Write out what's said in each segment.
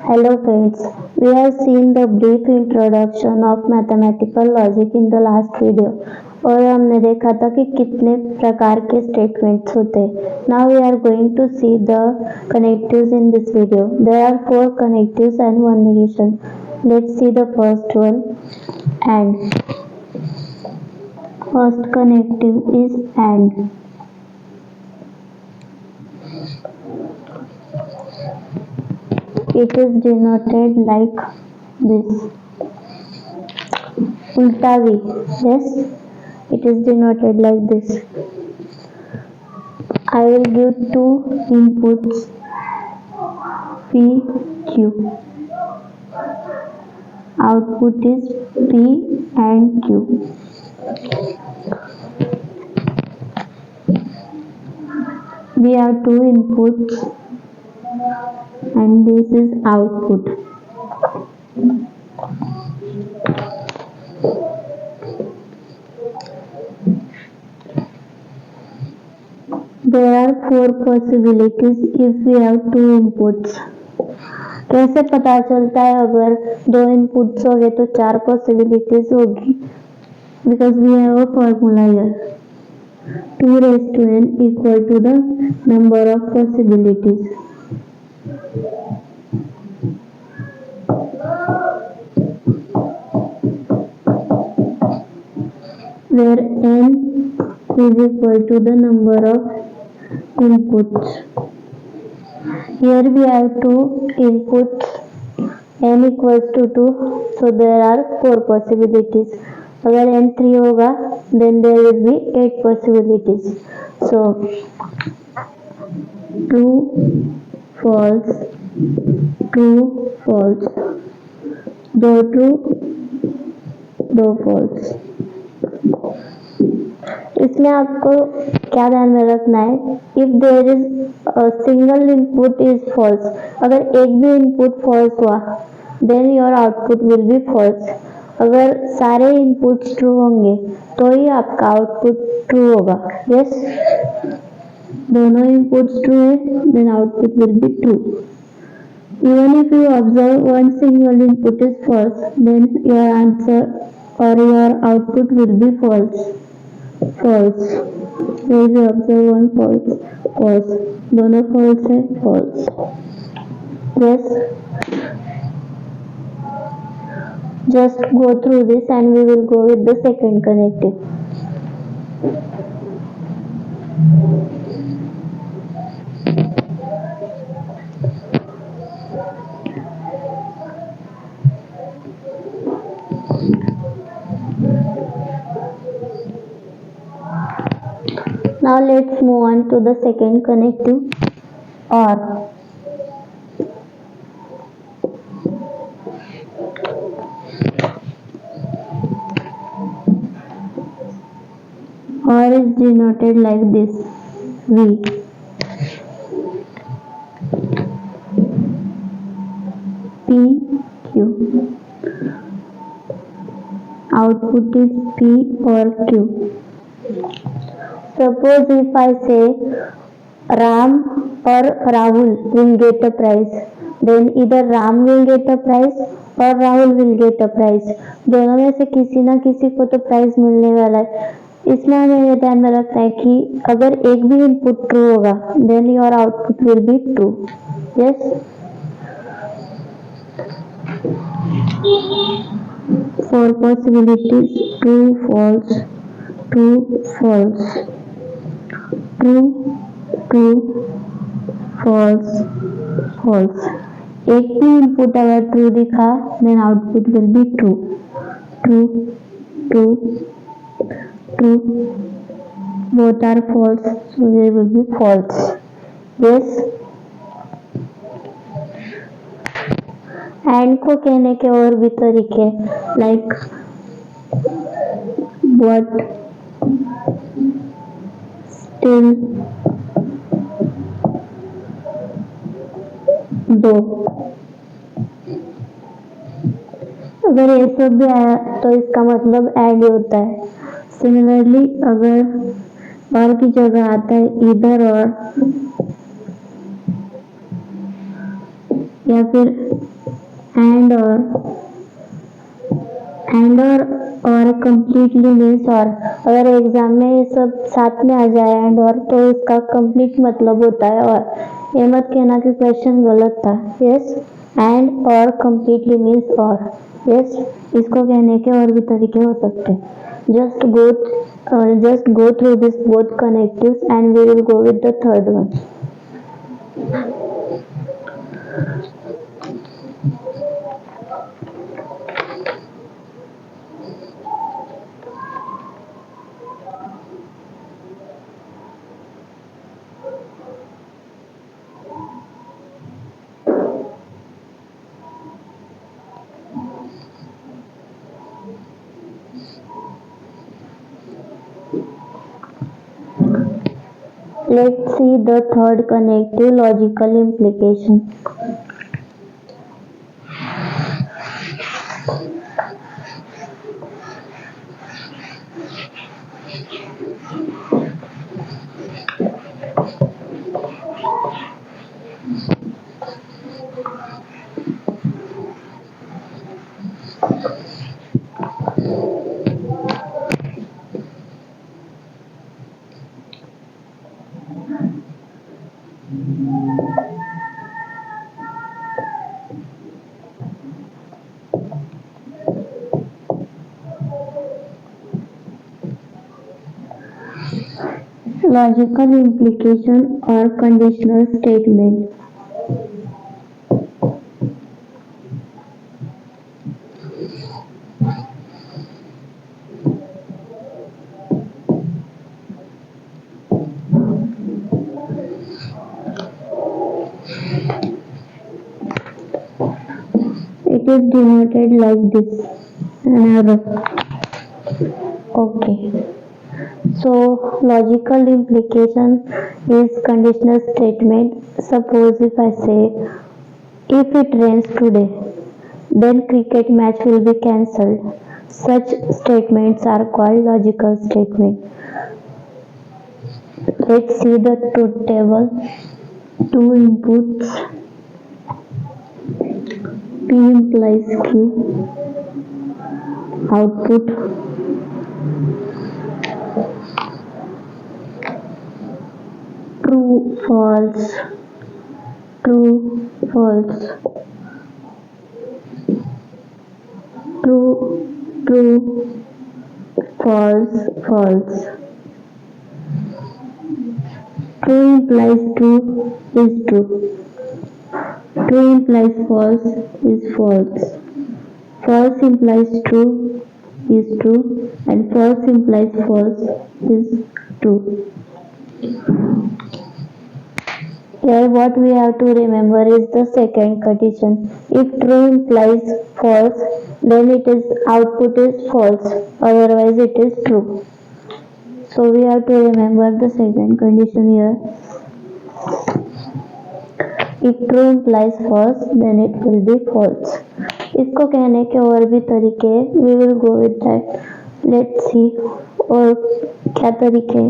Hello friends, we have seen the brief introduction of mathematical logic in the last video और हमने देखा था कि कितने प्रकार के स्टेटमेंट्स होते हैं. Now we are going to see the connectives in this video. There are 4 connectives and 1 negation. Let's see the first one. And first connective is and. It is denoted like this. Ulta V. Yes, it is denoted like this. I will give 2 inputs P, Q. Output is P and Q. We have 2 inputs and this is output. There are 4 possibilities if we have 2 inputs. कैसे पता चलता है अगर 2 inputs हो गए तो 4 possibilities होगी? Because we have a formula here. 2 raised to n equal to the number of possibilities. Where n is equal to the number of inputs. Here we have 2 inputs, n equals to 2, so there are 4 possibilities. अगर n 3 होगा then there will be 8 possibilities. So true, false, true, false, 2 true, 2 false. इसमें आपको क्या ध्यान में रखना है? If there is single input is false, अगर एक भी इनपुट फॉल्स हुआ then your output will be false. अगर सारे इनपुट्स ट्रू होंगे तो ही आपका आउटपुट ट्रू होगा. यस, दोनों इनपुट्स ट्रू है then output will be true. Even if you observe one single input is false then your answer और your output will be false. false. Where we observe one false, false. दोनों false है, false. Yes. Just go through this and we will go with the second connective. Now let's move on to the second connective, OR. OR is denoted like this, V. P, Q. Output is P or Q. Suppose if I say Ram or Rahul will get a prize, then either Ram will get a prize or Rahul will get a prize. दोनों में से किसी ना किसी को तो prize मिलने वाला है. इसमें हमें यह ध्यान में रखना है कि अगर एक भी इनपुट ट्रू होगा then your output will be true. Yes. 4 possibilities: true, false, true, false. True, true, false, false. एक भी इनपुट अगर ट्रू दिखा then output will be true. True, true, true. Both are false, so they will be false. Yes. And को कहने के और भी तरीके लाइक बट, स्टिल, दो. अगर ये सब भी आया तो इसका मतलब एंड होता है. सिमिलरली अगर और की जगह आता है इधर और, या फिर एंड और कंप्लीटली मीन्स और। अगर एग्जाम में ये सब साथ में आ जाए एंड और, तो इसका कंप्लीट मतलब होता है और। ये मत कहना कि क्वेश्चन गलत था। यस, एंड और कंप्लीटली मीन्स और। यस, इसको कहने के और भी तरीके हो सकते हैं। just go through this both connectives and we will go with the third one. Let's see the third connective, logical implication. Logical implication or conditional statement. It is denoted like this. Okay. So logical implication is conditional statement. Suppose if I say, if it rains today, then cricket match will be cancelled. Such statements are called logical statement. Let's see the truth table. Two inputs, P implies Q. Output, true, false, true, false, true, true, false, false. True implies true is true. True implies false is false. False implies true is true, and false implies false is true. Here what we have to remember is the second condition. If true implies false, then it is output is false, otherwise it is true. So we have to remember the second condition here. If true implies false, then it will be false. इसको कहने के और भी तरीके, we will go with that. Let's see और क्या तरीके.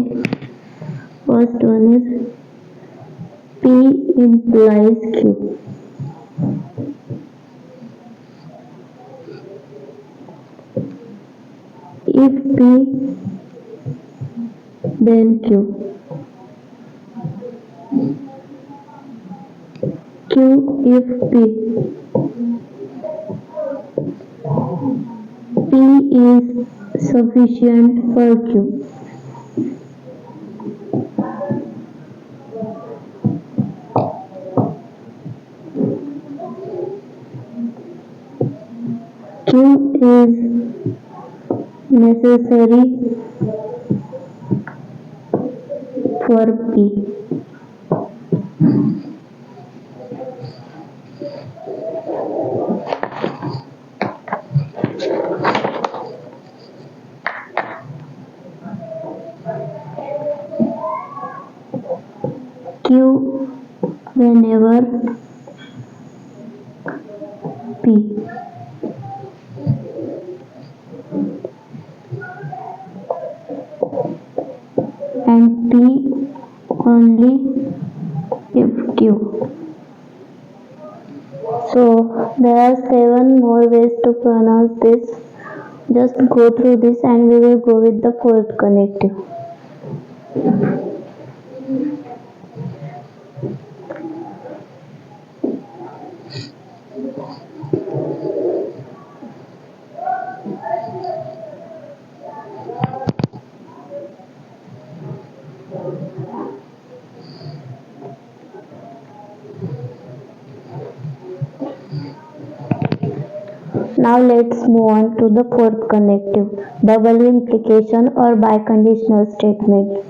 First one is P implies Q. If P, then Q. Q if P. P is sufficient for Q. Q is necessary for P. Q whenever P. And only if Q. So there are 7 more ways to pronounce this. Just go through this and we will go with the fourth connective. Now let's move on to the fourth connective, double implication or biconditional statement.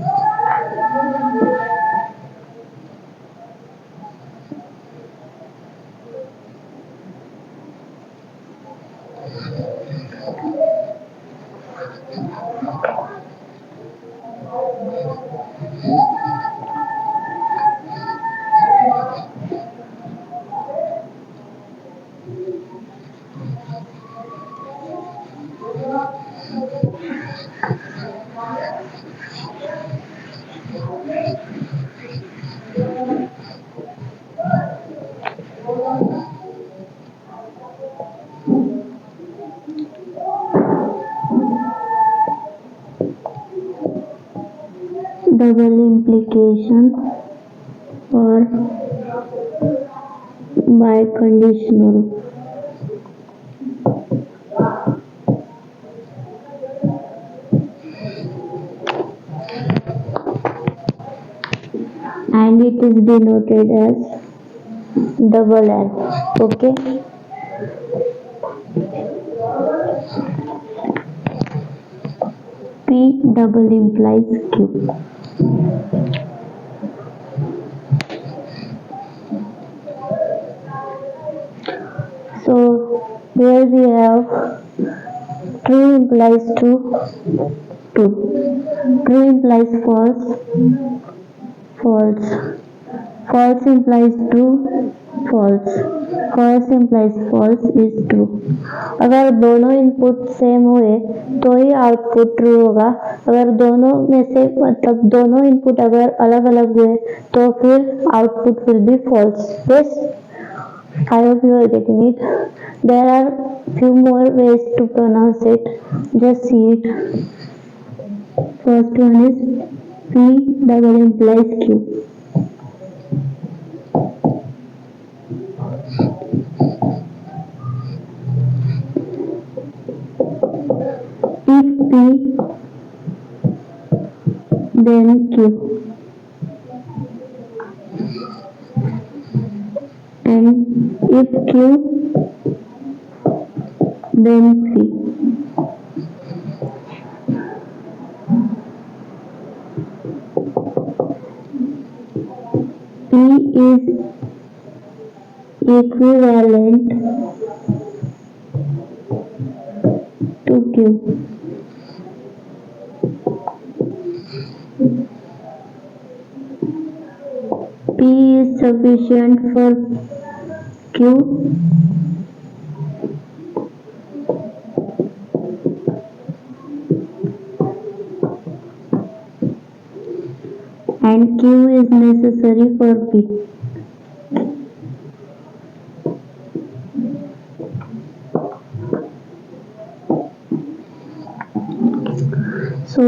Double implication or biconditional. And it is denoted as double L. Okay. P double implies Q. So here we have true implies true. True implies false. False. False implies true. False. False implies false is true. अगर दोनों input same हुए तो ही output true होगा. अगर दोनों में से मतलब दोनों इनपुट अगर अलग अलग हुए तो फिर output will be false. Yes, I hope you are getting it. There are few more ways to pronounce it. Just see it. First one is P double implies Q. If P then Q. And if Q then P. P is equivalent to Q. P is sufficient for Q. And Q is necessary for P. So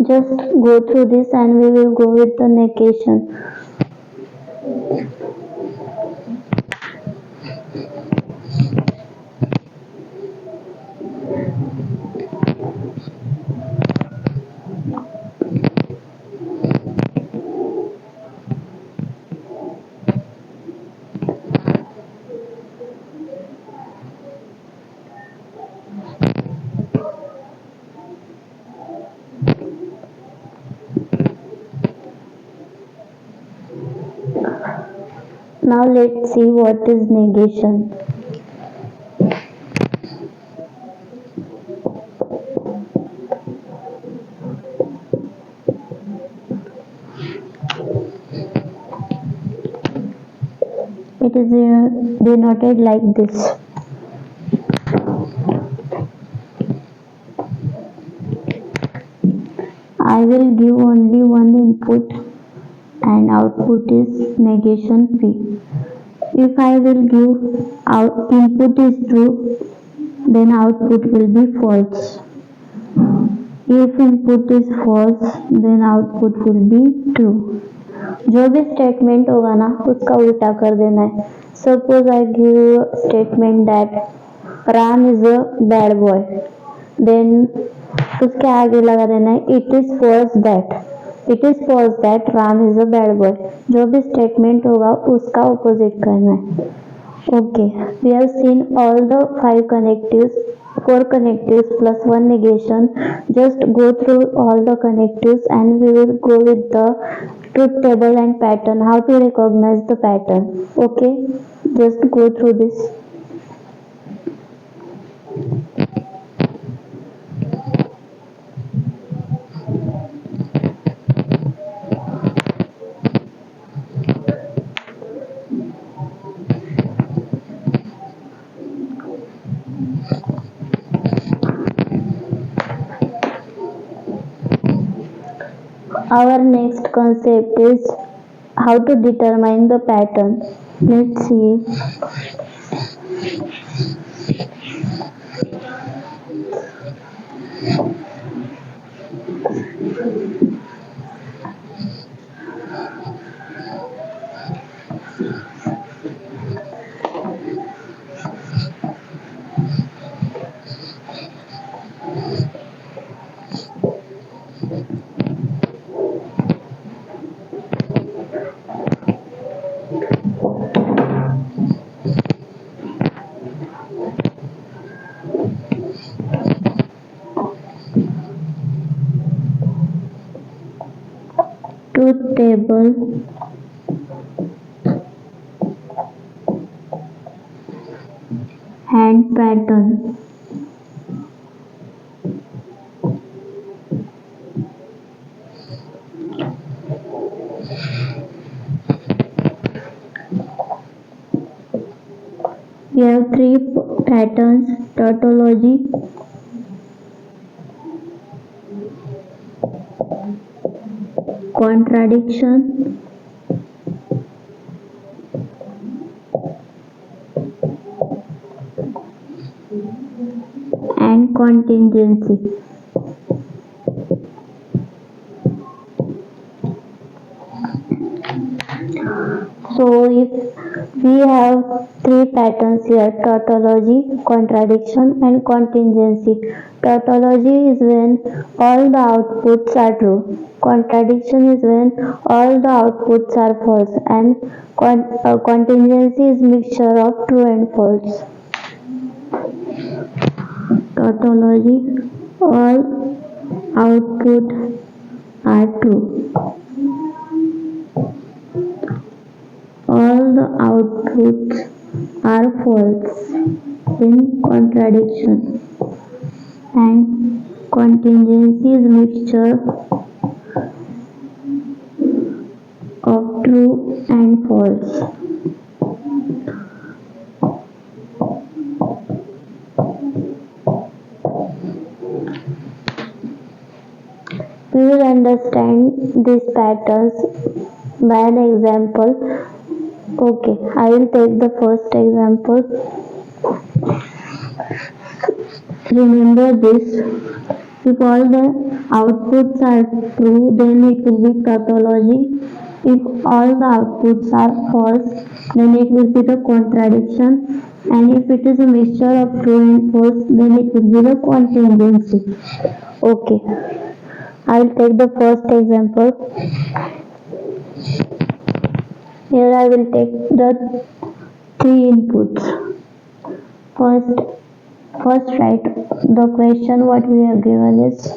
just go through this and we will go with the negation. Now let's see what is negation. It is denoted like this. I will give only one input and output is negation P. If I will give out input is true, then output will be false. If input is false, then output will be true. जो भी statement होगा ना उसका उल्टा कर देना है. Suppose I give statement that Ram is a bad boy, then उसके आगे लगा देना है it is false that Ram is a bad boy. जो भी स्टेटमेंट होगा उसका ऑपोजिट करना है. Okay, we have seen all the four connectives plus one negation. Just go through all the connectives and we will go with the truth table and pattern, how to recognize the pattern. Okay, just go through this. Our next concept is how to determine the pattern. Let's see. Truth table and pattern. We have three patterns: tautology, contradiction, and contingency. So if we have three patterns here: tautology, contradiction, and contingency. Tautology is when all the outputs are true. Contradiction is when all the outputs are false, and contingency is mixture of true and false. Tautology, all output are true. All the outputs are false in contradiction, and contingency is mixture of true and false. We will understand these patterns by an example. Okay, I will take the first example. Remember this: if all the outputs are true, then it will be tautology. If all the outputs are false, then it will be the contradiction. And if it is a mixture of true and false, then it will be the contingency. Okay, I will take the first example. Here I will take the three inputs. First write the question what we have given is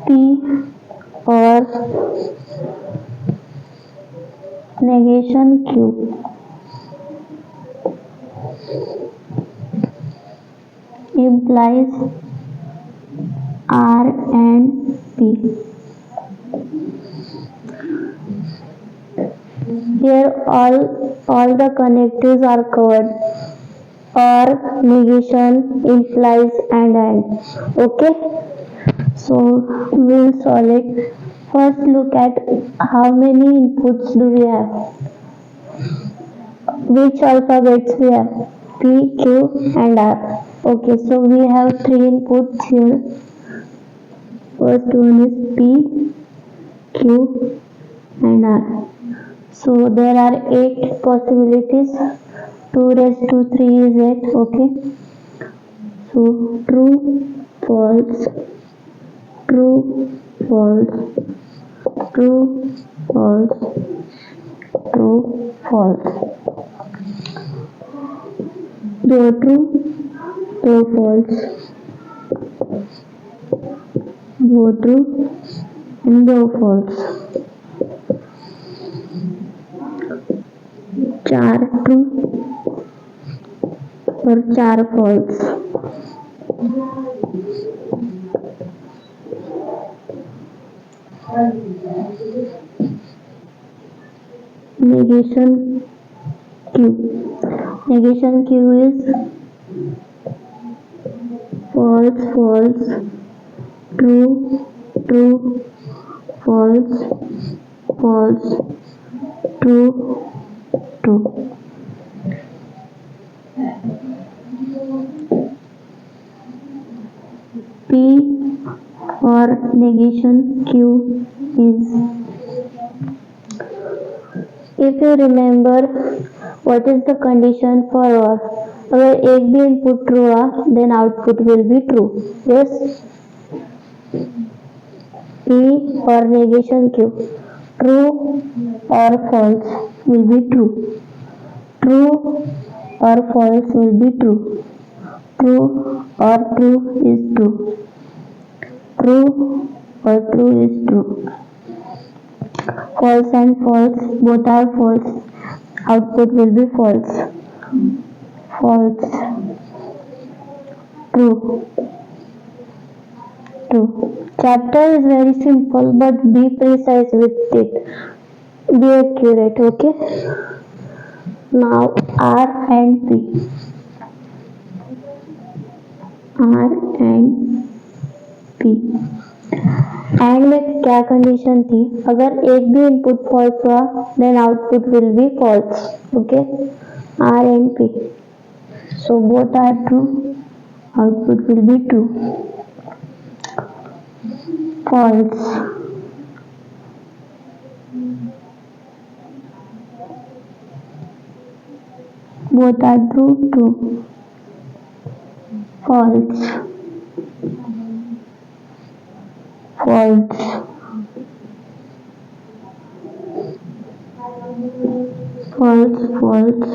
P or negation Q implies R and P. Here all the connectives are covered. or negation implies and. Okay, so we'll solve it. First, look at how many inputs do we have. Which alphabets we have? P, Q, and R. Okay, so we have three inputs here. First one is P, Q, and R. So there are 8 possibilities. 2 raised to 3 is 8. Okay. So true, false, true, false, true, false, true, false. Though true, though false, though true, and though false. 4 true और 4 false. Negation Q. Negation Q is false, false, true, true, false, false, true, true. P or negation Q is, if you remember, what is the condition for or? अगर एक भी input true हुआ, then output will be true. Yes. P or negation Q, true or false will be true. True or false will be true. True or true is true. True or true is true. False and false, both are false. Output will be false. False. True. True. Chapter is very simple, but be precise with it. Be accurate, okay? Now R and P. R and P. And में क्या condition थी? अगर एक भी input false हुआ then output will be false. Okay, R and P. So both are true, output will be true. False. Both are true, true. False. False. False, false.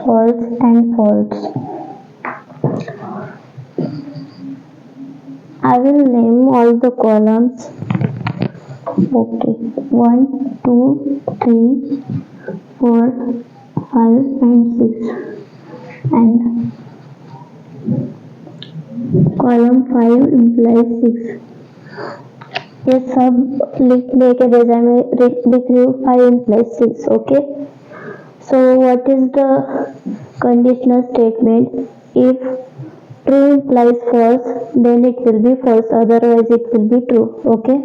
False and false. I will name all the columns. Okay, 1, 2, 3, 4, 5 and 6. And column 5 implies 6. ये सब लिखने के बजाय मैं लिख रही हूँ 5 implies 6. Okay, so what is the conditional statement? If true implies false, then it will be false, otherwise it will be true. Okay,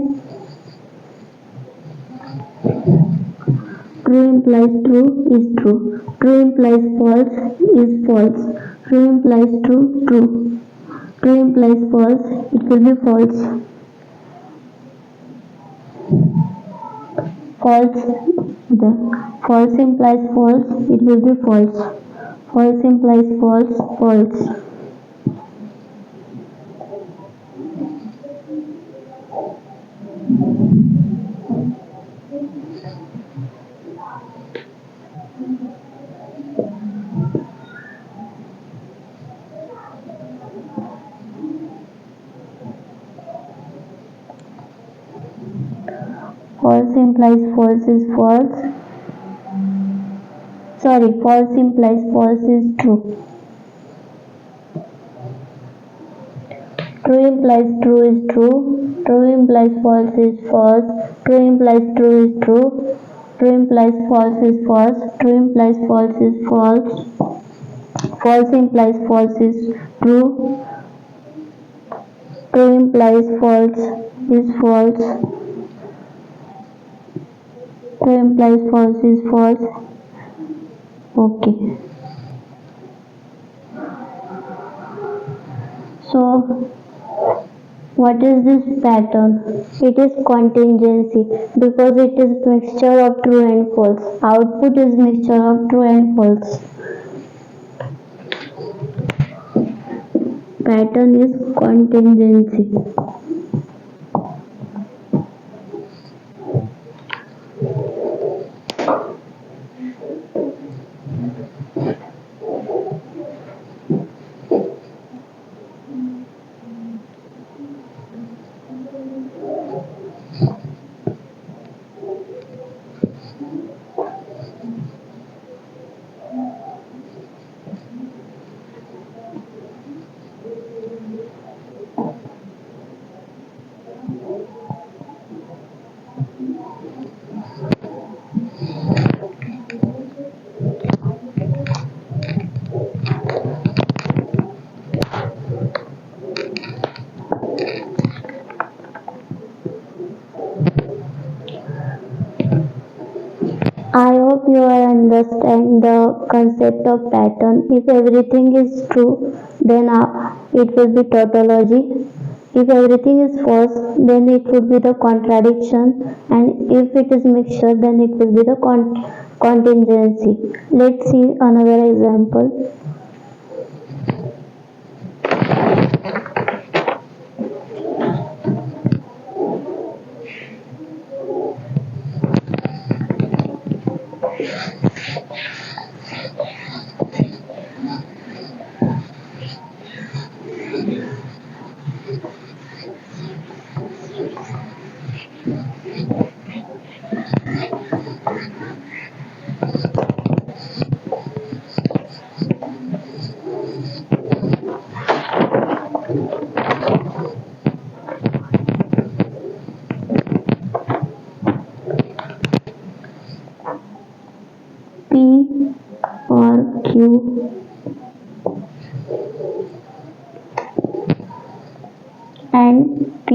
true implies true is true. True implies false is false. True implies true, true. True implies false, it will be false. False, the false implies false, it will be false. False implies false, false. False implies false is false. Sorry, false implies false is true. True implies true is true. True implies false is false. True implies true is true. True implies false is false. True implies false is false. False implies false is true. True implies false is false. True implies false is false. Okay. So what is this pattern? It is contingency because it is mixture of true and false. Output is mixture of true and false. Pattern is contingency. I hope you all understand the concept of pattern. If everything is true, then it will be tautology. If everything is false, then it would be the contradiction. And if it is mixture, then it will be the contingency. Let's see another example. P or Q and P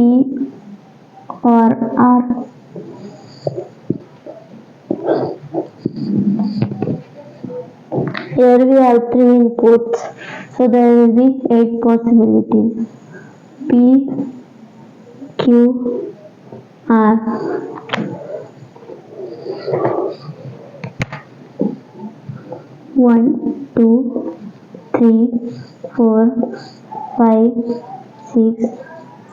or R. Here we have three inputs, so there will be 8 possibilities. P, Q, R. One, two, three, 4, 5, 6,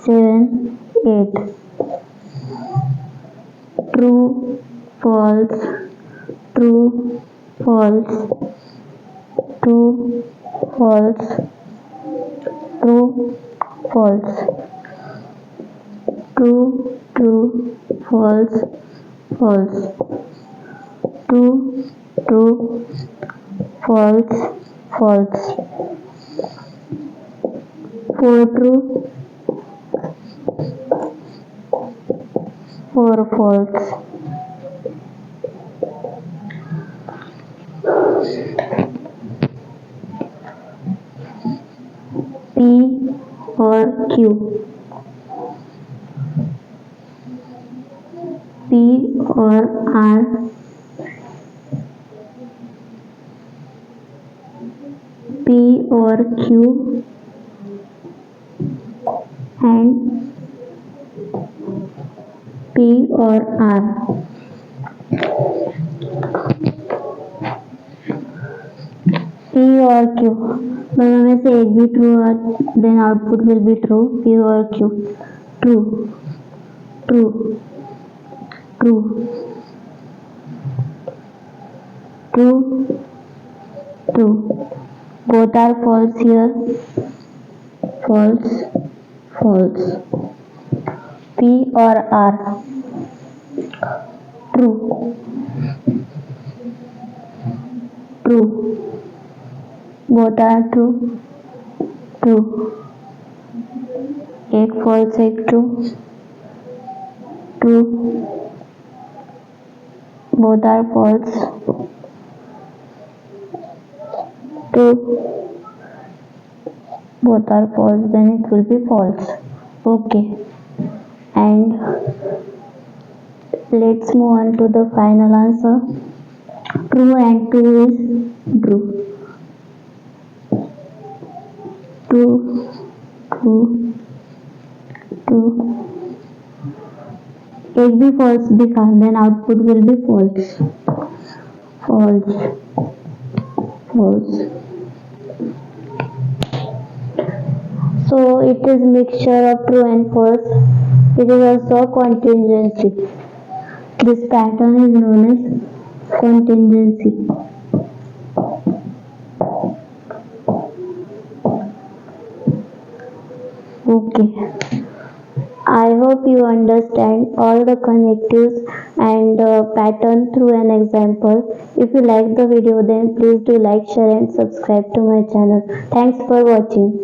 7, 8. True, false, true, false, true, false, true, false, true, true, false, false, true, true, false, false, 4 true, 4 false. P or Q. P or R. P or Q and P or R. P or Q. दोनों में से एक भी true और then output will be true. P or Q. True. True. True. True. True. Both are false here. False. False. P or R. True. True. Both are true. True. एक false एक true, true, both are false, true, both are false, then it will be false. Okay, and let's move on to the final answer. True and true is true, true, true, true. एक भी false दिखा, then output will be false, false, false. So it is mixture of true and false. It is also a contingency. This pattern is known as contingency. Okay. I hope you understand all the connectives and pattern through an example. If you like the video, then please do like, share and subscribe to my channel. Thanks for watching.